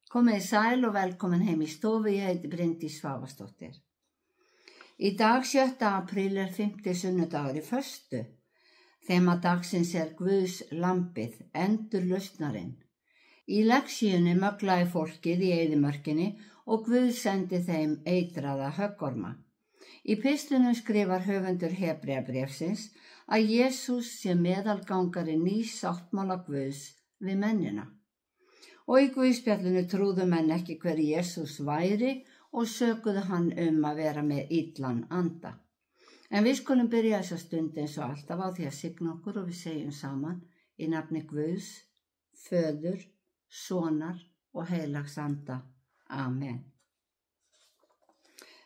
Komið sæl og velkomin heim í stofu, ég heiti Bryndís Svavarsdóttir. Í dag 7. apríl 5. sunnudagur í föstu. Þema dagsins Guðs lambið, endurlausnarinn. Í lexíunni möglaði fólkið í eyðimörkinni og Guð sendi þeim eitraða höggorma. Í pistlunum skrifar höfundur Hebreabréfsins að Jesús sé meðalgangari nýs sáttmála Guðs við mennina. Og í Guðspjallinu trúðu menn ekki hver Jesús væri og sökuðu hann að vera með illan anda. En við skulum byrja þessa stund eins og alltaf á því að signa okkur og við segjum saman í nafni Guðs, Föður, Sonar og heilags anda. Amen.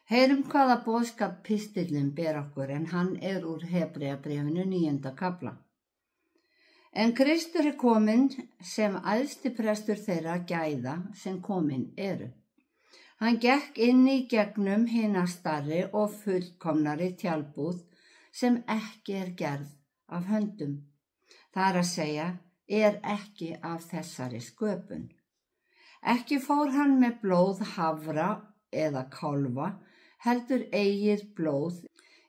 Heyrum hvaða boðskap pistillinn ber okkur en hann úr Hebreabréfinu 9. kafla. En Kristur kominn sem æðsti prestur þeirra gæða sem komin eru. Hann gekk inn í gegnum hina stærri og fullkomnari tjaldbúð sem ekki gerð af höndum. Það að segja, ekki af þessari sköpun. Ekki fór hann með blóð hafra eða kálfa, heldur eigið blóð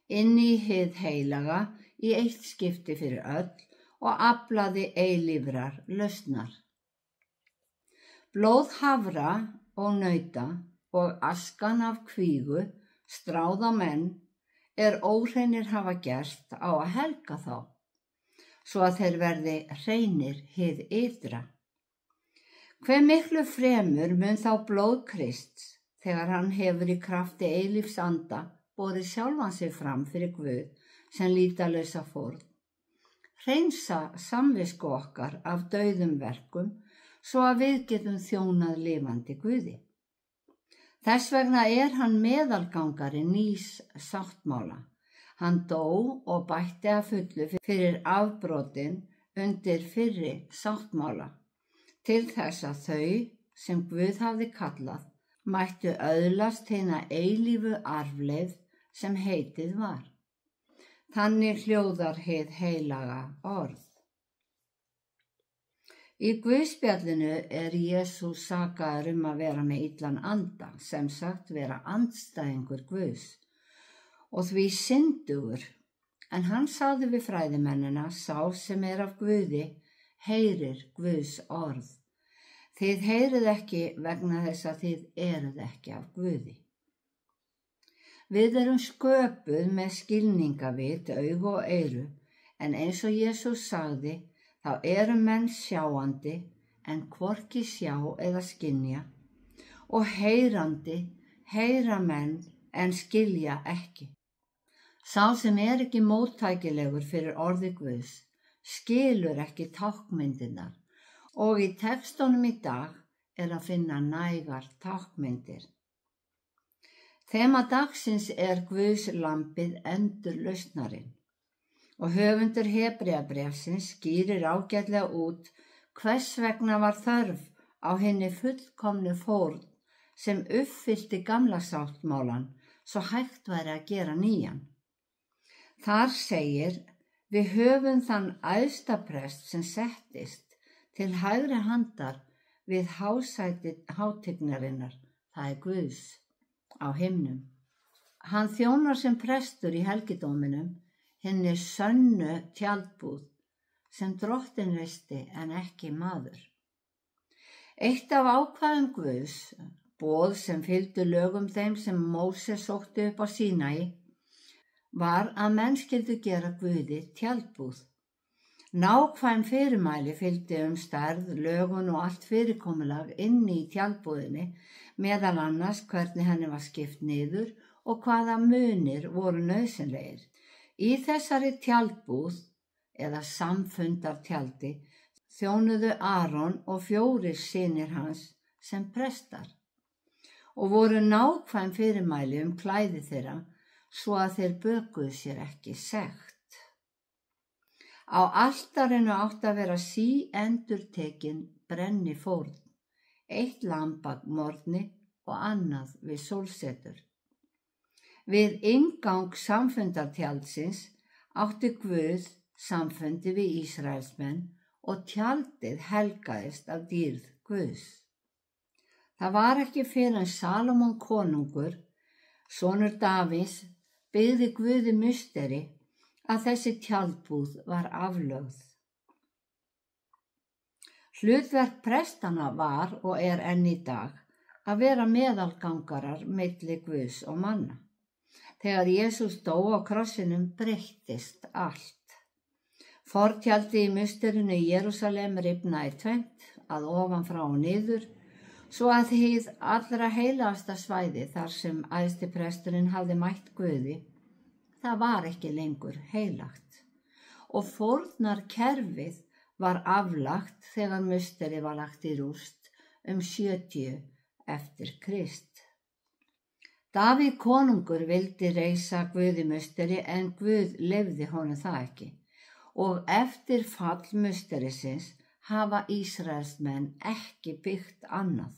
inn í hið heilaga í eitt skipti fyrir öll og aflaði eilífrar lausnar. Blóð hafra og nauta og askan af kvígu stráða menn óhreinir hafa gert á að helga þá, svo að þeir verði hreinir hið ytra. Hve miklu fremur mun þá blóð Krists, þegar hann hefur í krafti eilífs anda borið sjálfan sig fram fyrir Guð sem lýtalausa fórn, hreinsa samvisku okkar af dauðum verkum svo að við getum þjónað lifandi Guði. Þess vegna hann meðalgangari nýs sáttmála. Hann dó og bætti að fullu fyrir afbrotin undir fyrri sáttmála, til þess að þau sem Guð hafði kallað mættu öðlast hina eilífu arfleifð sem heitið var. Þannig hljóðar hið heilaga orð. Í Guðspjallinu Jesús sakaður að vera með illan anda, sem sagt vera andstæðingur Guðs, og því syndugur, en hann sagði við fræðimennina, sá sem af Guði, heyrir Guðs orð. Þið heyrið ekki vegna þess að þið eruð ekki af Guði. Við sköpuð með skilningavit, augu og eyru, en eins og Jesús sagði, þá menn sjáandi, en hvorki sjá eða skynja, og heyrandi, heyra menn, en skilja ekki. Sá sem ekki móttækilegur fyrir orði Guðs, skilur ekki tákmyndirnar, og í textunum í dag að finna nægar tákmyndir. Þema dagsins Guðs lambið, endurlausnarinn, og höfundur Hebreabréfsins skýrir ágætlega út hvers vegna var þörf á hinni fullkomnu fórn sem uppfyllti gamla sáttmálan svo hægt væri að gera nýjan. Þar segir, við höfum þann æðsta prest sem settist til hægri handar við hásæti hátignarinnar, það Guðs, á himnum. Hann þjónar sem prestur í helgidóminum, hinni sönnu tjaldbúð, sem Drottinn reisti en ekki maður. Eitt af ákvæðum Guðs, boð sem fylgdu lögum þeim sem Móse sótti upp á Sínai, var að menn skyldu gera Guði tjaldbúð. Nákvæm fyrirmæli fylgdi stærð, lögun og allt fyrirkomulag inni í tjaldbúðinni, meðal annars hvernig henni var skipt niður og hvaða munir voru nauðsynlegir. Í þessari tjaldbúð, eða samfundartjaldi, þjónuðu Aron og 4 synir hans sem prestar, og voru nákvæm fyrirmæli klæði þeirra, svo að þeir bökuðu sér ekki sekt. Á altarinu átti að vera síendurtekin brennifórn, 1 lamb að morgni og annað við sólsetur. Við inngang samfundartjaldsins átti Guð samfundi við Ísraelsmenn og tjaldið helgaðist af dýrð Guðs. Það var ekki fyrr en Salómon konungur, sonur Davís, byggði Guði musteri að þessi tjaldbúð var aflögð. Hlutverk prestanna var og er enn í dag að vera meðalgangarar milli Guðs og manna. Þegar Jesús dó á krossinum breyttist allt. Fortjaldið í musterinu í Jerúsalem rifnaði tvennt, að ofan frá og niður, svo að hið allra heilagasta svæði þar sem æðstipresturinn hafði mætt Guði, það var ekki lengur heilagt. Og fórnarkerfið var aflagt þegar musterið var lagt í rúst 70 eftir Krist. Davíð konungur vildi reisa Guði musteri en Guð leyfði honum það ekki. Og eftir fall musterisins hafa Ísraelsmenn ekki byggt annað.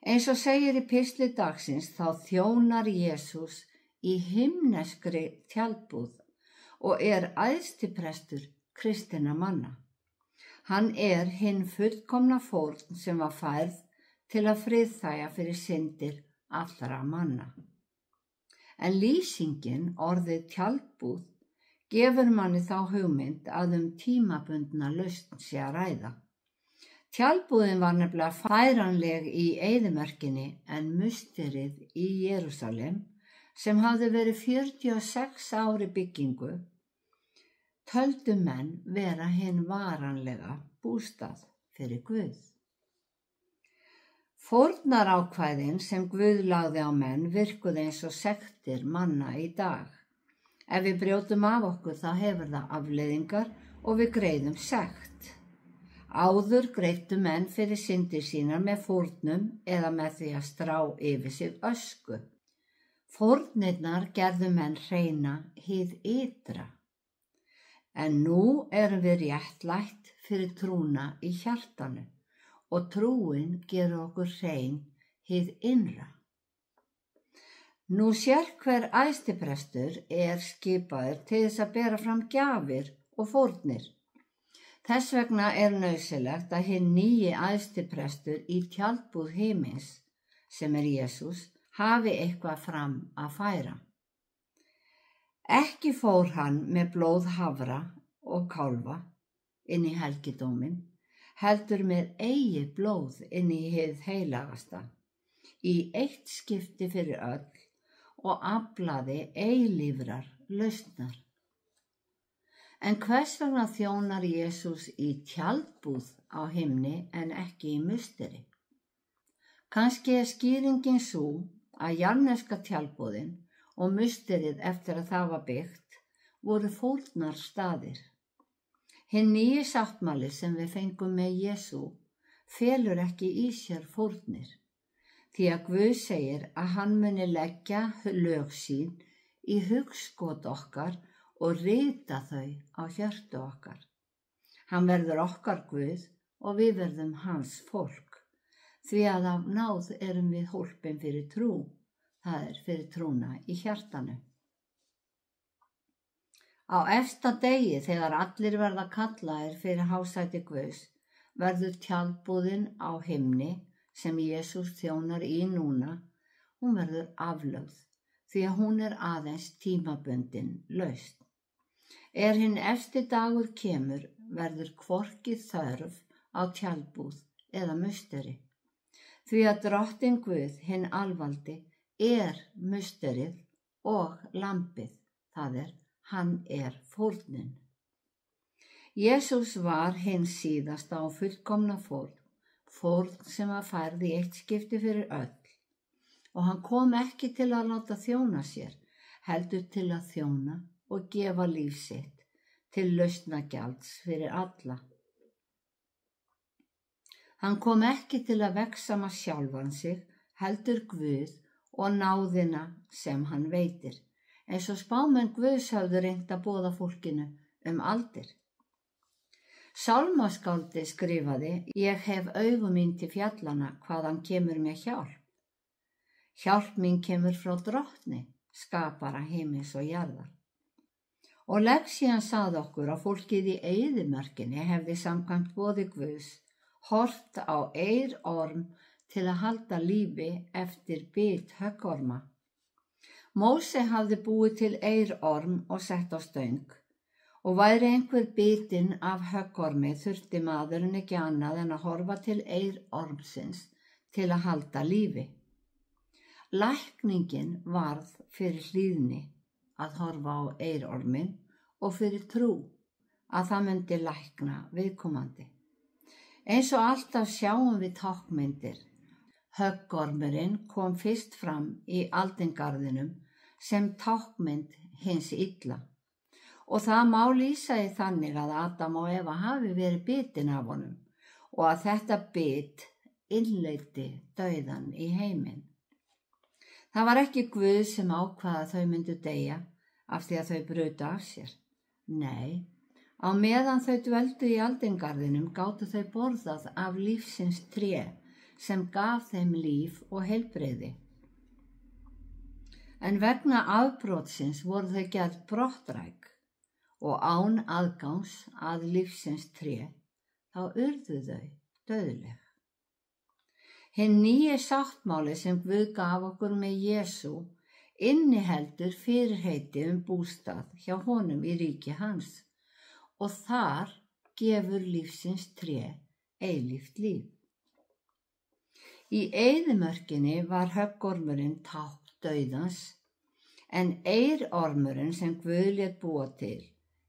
Eins og segir í pistli dagsins þá þjónar Jesús í himneskri tjaldbúð og er æðstiprestur kristinna manna. Hann er hinn fullkomna fórn sem var færð til að friðþægja fyrir syndir allra manna. En lýsingin orðið tjaldbúð gefur manni þá hugmynd að tímabundna lausn sé að ræða. Tjaldbúðin var nefnilega færanleg í eyðimörkinni en musterið í Jerúsalem, sem hafði verið 46 ári byggingu, töldu menn vera hinn varanlega bústað fyrir Guð. Fórnarákvæðin sem Guð lagði á menn virkuðu eins og sektir manna í dag. Ef við brjótum af okkur þá hefur það afleiðingar og við greiðum sekt. Áður greiddu menn fyrir syndir sínar með fórnum eða með því að strá yfir sig ösku. Fórnirnar gerðu menn hreina hið ytra. En nú erum við réttlætt fyrir trúna í hjartanu og trúin gerur okkur hrein hið innra. Nú sérhver æðstiprestur er skipaður til þess að bera fram gjafir og fórnir. Þess vegna er nauðsynlegt að hinn nýji æðstiprestur í tjaldbúð himins, sem er Jesús, hafi eitthvað fram að færa. Ekki fór hann með blóð hafra og kálfa inn í helgidóminn, heldur með eigið blóð inn í hið heilagasta, í eitt skipti fyrir öll, og aflaði eilífrar lausnar. En hvers vegna þjónar Jesús í tjaldbúð á himni en ekki í musteri? Kannski er skýringin sú að jarðneska tjaldbúðin og musterið eftir að það var byggt voru fórnarstaðir. Hinn nýji sáttmáli sem við fengum með Jesú felur ekki í sér fórnir. Því að Guð segir að hann muni leggja lög sín í hugskot okkar og rita þau á hjörtu okkar. Hann verður okkar Guð og við verðum hans fólk, því að af náð erum við hólpin fyrir trú, það er fyrir trúna í hjartanu. Á efsta degi þegar allir verða kallaðir fyrir hásæti Guðs, verður tjaldbúðin á himni, sem Jesús þjónar í núna, hún verður aflögð því að hún er aðeins tímabundin lausn. Er hinn efsti dagur kemur verður hvorki þörf á tjaldbúð eða musteri. Því að drottinn Guð hinn alvaldi er musterið og lambið, það er, hann er fórnin. Jesús var hinn síðasta og fullkomna fórn sem var færð í eitt skipti fyrir öll, og hann kom ekki til að láta þjóna sér, heldur til að þjóna og gefa líf sitt til lausnagjalds fyrir alla. Hann kom ekki til að vegsama sjálfan sig, heldur Guð og náðina sem hann veitir, eins og spámenn Guðs höfðu reynt að boða fólkinu aldir. Sálmaskáldið skrifaði: Ég hef augu mín til fjallana, hvaðan kemur mér hjálp. Hjálp mín kemur frá Drottni, skapara himins og jarðar. Og Lexían sagði okkur að fólkið í eyðimörkinni hefði samkvæmt boði Guðs horft á eyrorm til að halda lífi eftir bit höggorma. Móse hafði búið til eyrorm og sett á stöng og væri einhver bitinn af höggormi þurfti maðurinn ekki annað en að horfa til eyrormsins til að halda lífi. Lækningin varð fyrir hlýðni að horfa á eyrormin og fyrir trú að það myndi lækna viðkomandi. Eins og alltaf sjáum við táknmyndir. Höggormurinn kom fyrst fram í aldingarðinum sem táknmynd hins illa og það má lýsa í þannig að Adam og Eva hafi verið bitin af honum og að þetta bit innleiddi dauðan í heiminn. Það var ekki Guð sem ákvað að þau myndu deyja af því að þau brutu af sér. Nei, á meðan þau dvöldu í aldingarðinum gátu þau borðað af lífsins tré sem gaf þeim líf og heilbrigði. En vegna afbrotsins voru þau gerð brottræk og án aðgangs að lífsins tré þá urðu þau dauðleg. Hinn nýji sáttmáli sem Guð gaf okkur með Jesú inniheldur fyrirheiti bústað hjá honum í ríki hans og þar gefur lífsins tré eilíft líf. Í eyðimörkinni var höggormurinn tákn dauðans en eyrormurinn sem Guð lét búa til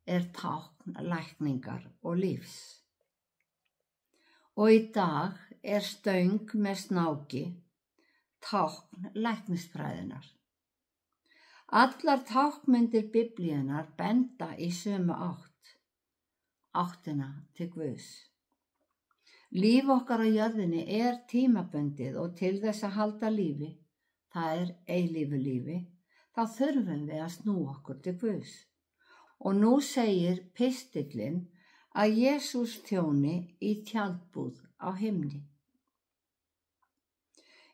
tákn lækningar og lífs. Og í dag stöng með snáki tákn læknisfræðinnar. Allar táknmyndir Biblíunnar benda í sömu áttina til Guðs. Líf okkar á jörðinni tímabundið og til þess að halda lífi, það eilífu lífi, þá þurfum við að snúa okkur til Guðs. Og nú segir pistillinn að Jesús þjóni í tjaldbúð á himni.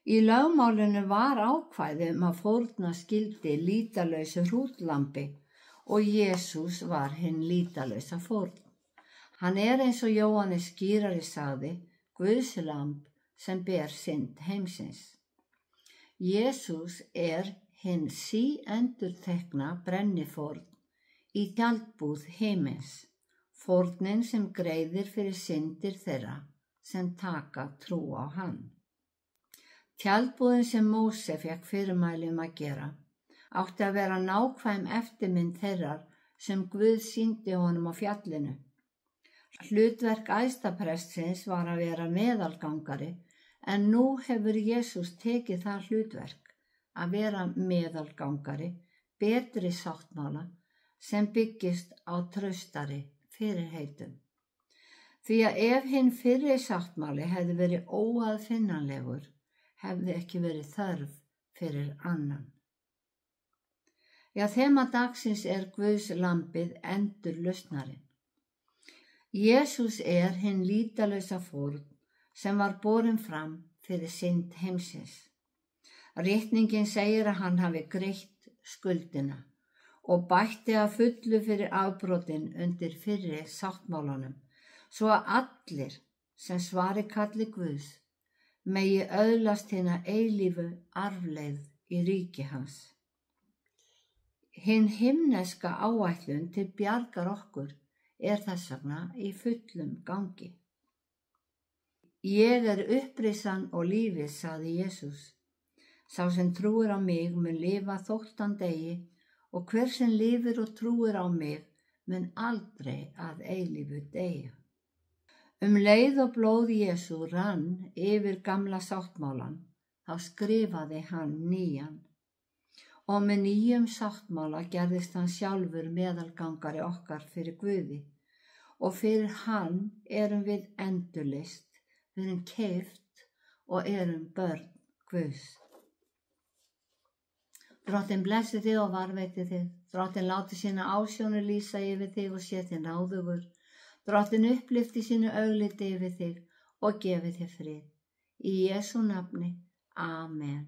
Í lögmálinu var ákvæði að fórna skyldi lýtalausu hrútlambi og Jesús var hinn lýtalausa fórn. Hann eins og Jóhannes skírari sagði, Guðs lamb sem ber synd heimsins. Jesús hinn síendurtekna brennifórn í tjaldbúð himins, fórnin sem greiðir fyrir syndir þeirra sem taka trú á hann. Tjaldbúðin sem Móse fékk fyrirmæli að gera átti að vera nákvæm eftirmynd þeirrar sem Guð sýndi honum á fjallinu. Hlutverk æðstaprestsins var að vera meðalgangari en nú hefur Jesús tekið það hlutverk að vera meðalgangari, betri sáttmála sem byggist á traustari fyrirheitum. Því að ef hinn fyrri sáttmáli hefði verið óaðfinnanlegur, hefði ekki verið þörf fyrir annan. Já, þema dagsins Guðs lambið endurlausnarinn. Jesús hinn lýtalausa fórn sem var borin fram fyrir synd heimsins. Ritningin segir að hann hafi greitt skuldina og bætti að fullu fyrir afbrotin undir fyrri sáttmálanum, svo að allir sem svari kalli Guðs megi öðlast hina eilífu arfleifð í ríki hans. Hin himneska áætlun til bjargar okkur þess vegna í fullum gangi. Ég upprisan og lífið, sagði Jesús. Sá sem trúir á mig mun lifa þótt hann deyi og hver sem lifir og trúir á mig mun aldrei að eilífu deyja. Leið og blóð Jesú rann yfir gamla sáttmálan, þá skrifaði hann nýjan. Og með nýjum sáttmála gerðist hann sjálfur meðalgangari okkar fyrir Guði og fyrir hann við endurlist, við keypt og börn Guðs. Drottinn blessi þig og varveiti þig. Drottinn láti sína ásjónir lýsa yfir þig og sé þig náðugur. Drottinn upplyfti sínu augliti yfir þig og gefi þig frið. Í Jesú nafni. Amen.